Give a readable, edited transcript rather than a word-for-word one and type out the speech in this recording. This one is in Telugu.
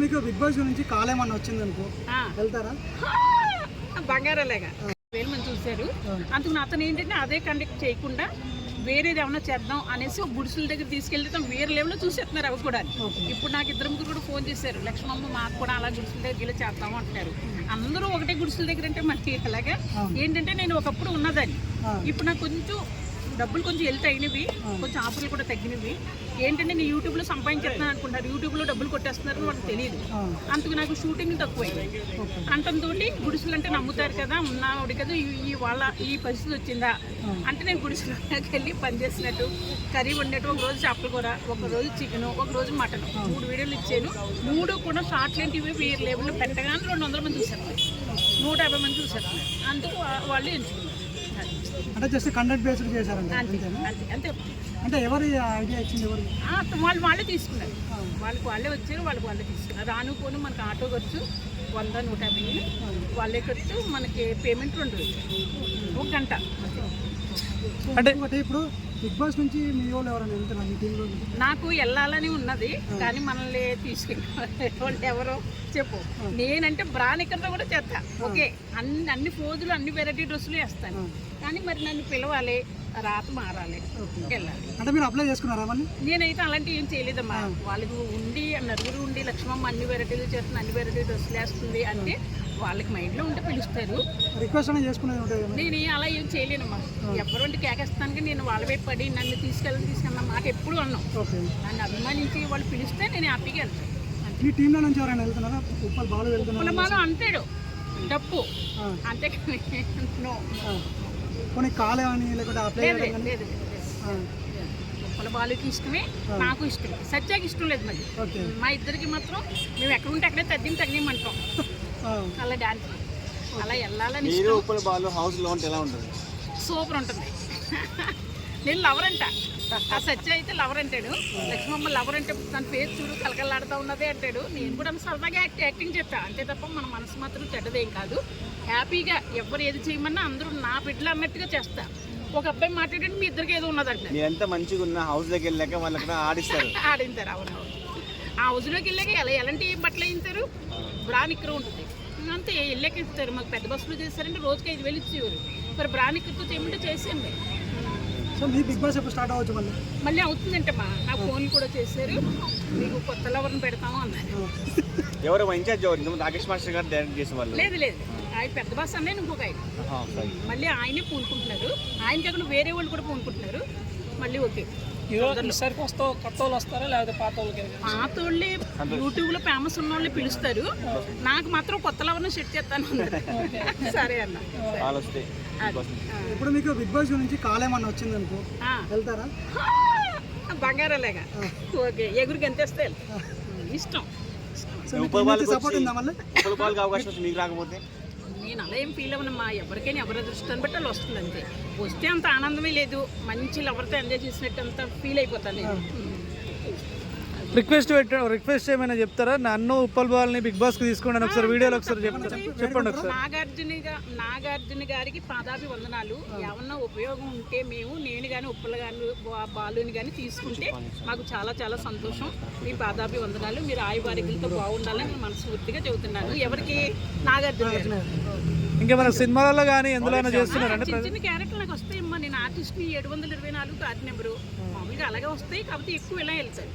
మీకు బిగ్ బాస్ నుంచి కాల్ ఏమన్నా వచ్చింది అనుకో వెళ్తారా? బంగారాలేగా వేలు మంది చూశారు. అందుకు అతను ఏంటంటే అదే కండక్ట్ చేయకుండా వేరేది ఏమన్నా చేద్దాం అనేసి ఒక గుడిసెల దగ్గర తీసుకెళ్తే వేరే లెవెల్లో చూసేస్తున్నారు అవి కూడా. ఇప్పుడు నాకు ఇద్దరు ముగ్గురు కూడా ఫోన్ చేశారు, లక్ష్మమ్మ మాకు కూడా అలా గుడిసెల దగ్గర వెళ్ళి చేద్దాము అంటున్నారు. అందరూ ఒకటే గుడిసెల దగ్గర అంటే మనకి అలాగే ఏంటంటే నేను ఒకప్పుడు ఉన్నదని ఇప్పుడు నాకు కొంచెం డబ్బులు కొంచెం హెల్త్ అయినవి, కొంచెం ఆఫర్లు కూడా తగ్గినవి. ఏంటంటే నేను యూట్యూబ్లో సంపాదించేస్తున్నాను అనుకుంటారు, యూట్యూబ్లో డబ్బులు కొట్టేస్తున్నారు వాళ్ళకి తెలియదు. అందుకు నాకు షూటింగ్ తక్కువైంది అంటంతో గుడిసెలు అంటే నమ్ముతారు కదా, ఉన్నాడు కదా ఈ పరిస్థితి వచ్చిందా అంటే నేను గుడిసెలోకి వెళ్ళి పనిచేసినట్టు కర్రీ వండేట్టు, ఒక రోజు చేపల కూర, ఒక రోజు చికెన్, ఒక రోజు మటన్, 3 వీడియోలు ఇచ్చాను. 3 కూడా షార్ట్ లాంటివి వేరే లేబుల్లో పెట్టగానే 200 మంది చూసేస్తున్నారు, 150 మంది చూసేస్తున్నారు. అందుకు వాళ్ళు ఎంచుకున్నారు. అంటే జస్ట్ కంటెంట్ బేస్డ్ చేశారంటే అంతే. అంటే ఎవరు ఐడియా ఇచ్చింది? ఎవరు? వాళ్ళే తీసుకున్నారు, వాళ్ళే వచ్చారు, వాళ్ళే తీసుకున్నారు. రానుకోను మనకి ఆటో ఖర్చు 100-150, వాళ్ళే ఖర్చు, మనకి పేమెంట్ 2 1 గంట. అంటే ఇప్పుడు బిగ్ బాస్ నుంచి మీ వాళ్ళు ఎవరైనా వెళ్తున్నారు మీ టీంలో? నాకు వెళ్ళాలని ఉన్నది కానీ మనల్ని తీసుకెళ్ళి వాళ్ళు ఎవరో చెప్పు. నేనంటే బ్రానికర్తో కూడా చేస్తా, ఓకే, అన్ని ఫోజులు అన్ని వెరైటీ డ్రెస్సులు వేస్తాను. కానీ మరి నన్ను పిలవాలి, రాత మారాలి, వెళ్ళాలి. అంటే మీరు అప్లై చేసుకున్నారా మళ్ళీ? నేనైతే అలాంటివి ఏం చేయలేదమ్మా. వాళ్ళకి ఉండి నలుగురు ఉండి లక్ష్మమ్మ అన్ని వెరైటీలు చేస్తుంది, అన్ని వెరైటీ డ్రెస్సులు వేస్తుంది అంటే వాళ్ళకి మైండ్లో ఉంటే పిలుస్తారు. రిక్వెస్ట్ అనేది చేసుకునేది ఉంటుంది. నేను అలా ఏం చేయలేనమ్మా. ఎవరంటే కేకేస్తాను కానీ నేను వాళ్ళ వైపు పడి నన్ను తీసుకెళ్ళిన మాట ఎప్పుడు అన్నాం. నన్ను అభిమానించి వాళ్ళు పిలిస్తే నేను హ్యాపీగా వెళ్తాను. ఈ టీంలో నుంచి ఎవరైనా వెళ్తున్నారా? ఉప్పల్ బాలు వెళ్తున్నారు అంటాడు డప్పు అంతే కొన్ని కాలేమని లేకపోతే అప్లై లేదు. ఉప్పల బాలుకి ఇష్టమే, నాకు ఇష్టమే, సత్యాకి ఇష్టం లేదు. మళ్ళీ మా ఇద్దరికి మాత్రం మేము ఎక్కడ ఉంటే అక్కడే తగ్గిమంటాం. అలా డాన్స్ అలా వెళ్ళాలని సూపర్ ఉంటుంది. నేను లవర్ అంట, ఆ సత్య అయితే లవర్ అంటాడు, లక్ష్మమ్మ లవర్ అంటే తన ఫేస్ చూడు కలకలాడుతూ ఉన్నదే అంటాడు. నేను కూడా సరదాగా యాక్టింగ్ చేస్తా అంతే తప్ప మన మనసు మాత్రం చెడ్డదేం కాదు. హ్యాపీగా ఎవరు ఏది చేయమన్నా అందరూ నా బిడ్డలు అన్నట్టుగా చేస్తా. ఒక అబ్బాయి మాట్లాడండి మీ ఇద్దరికి ఏదో ఉన్నదంట. ఎంత మంచిగా ఉన్న హౌస్లోకి వెళ్ళాక వాళ్ళు ఆడిస్తారు. అవునవును. ఆ హౌస్లోకి వెళ్ళాక ఎలాంటి బట్టలు వేయించారు, బ్రానిక్కర్ ఉంటుంది అంతే, వెళ్ళాక ఇస్తారు. మాకు పెద్ద బస్సులో చేస్తారంటే రోజుకి 5,000 ఇచ్చేవారు. మరి బ్రానిక్కర్తో చేయమంటే చేసేయండి. సో మీ బిగ్ బాస్ ఎప్పుడు స్టార్ట్ అవ్వచ్చు? మళ్ళీ అవుతుందంటమ్మా. నాకు ఫోన్ కూడా చేశారు, మీకు కొత్త లవర్ని పెడతాము అన్నారు. ఎవరు ఇన్ఛార్జ్ ఎవరు? రాకేష్ మాస్టర్ గారు డైరెక్ట్ చేసేవాళ్ళు? లేదు ఆయన పెద్ద బాస్ అన్నీ ఇంకొక ఆయన. మళ్ళీ ఆయనే పూనుకుంటున్నారు, ఆయన కాకుండా వేరే వాళ్ళు కూడా పూనుకుంటున్నారు. మళ్ళీ ఓకే. పాత వాళ్ళే యూట్యూబ్లో ఫేమస్ ఉన్న వాళ్ళే పిలుస్తారు, నాకు మాత్రం కొత్త లవర్ని సెట్ చేస్తాను. సరే అన్న. ఇప్పుడు మీకు బిగ్ బాస్ నుంచి కాల్ ఏమన్నా వచ్చింది అనుకో వెళ్తారా? బంగారాలేగా ఓకే, ఎగురికి ఎంతేస్తే ఇష్టం. సపోర్ట్ ఉందా మళ్ళీ? నేను అలా ఏం ఫీల్ అవ్వనమ్మా. ఎవరికైనా ఎవరి దృష్టిని బట్టి వాళ్ళు వస్తుంది అంతే. వస్తే అంత ఆనందమే లేదు, మంచి లవర్తో ఎంజాయ్ చేసినట్టు అంత ఫీల్ అయిపోతాను నేను. రిక్వెస్ట్ ఏమైనా చెప్తారా? నన్ను ఉప్పల్ బాల్ని బిగ్ బాస్ కి తీసుకోండి ఒకసారి, వీడియోలో ఒకసారి చెప్పండి ఒకసారి. నాగార్జున గారికి పాదాభి వందనాలు. ఏమన్నా ఉపయోగం ఉంటే నేను కానీ ఉప్పల్ కానీ బాలుని కానీ తీసుకుంటే మాకు చాలా చాలా సంతోషం. మీ పాదాభి వందనాలు. మీరు ఆయువారికులతో బాగుండాలని నేను మనస్ఫూర్తిగా చెబుతున్నాను. ఎవరికి? నాగార్జున గారు. ఇంకా మన సినిమాలలో కానీ ఎందులో చేస్తున్నారంటే చిన్న క్యారెక్టర్ నాకు వస్తాయమ్మా. నేను ఆర్టిస్ట్ని 724 కార్డు నెంబరు మామూలుగా అలాగే వస్తాయి, కాకపోతే ఎక్కువ ఇలా వెళ్తాయి.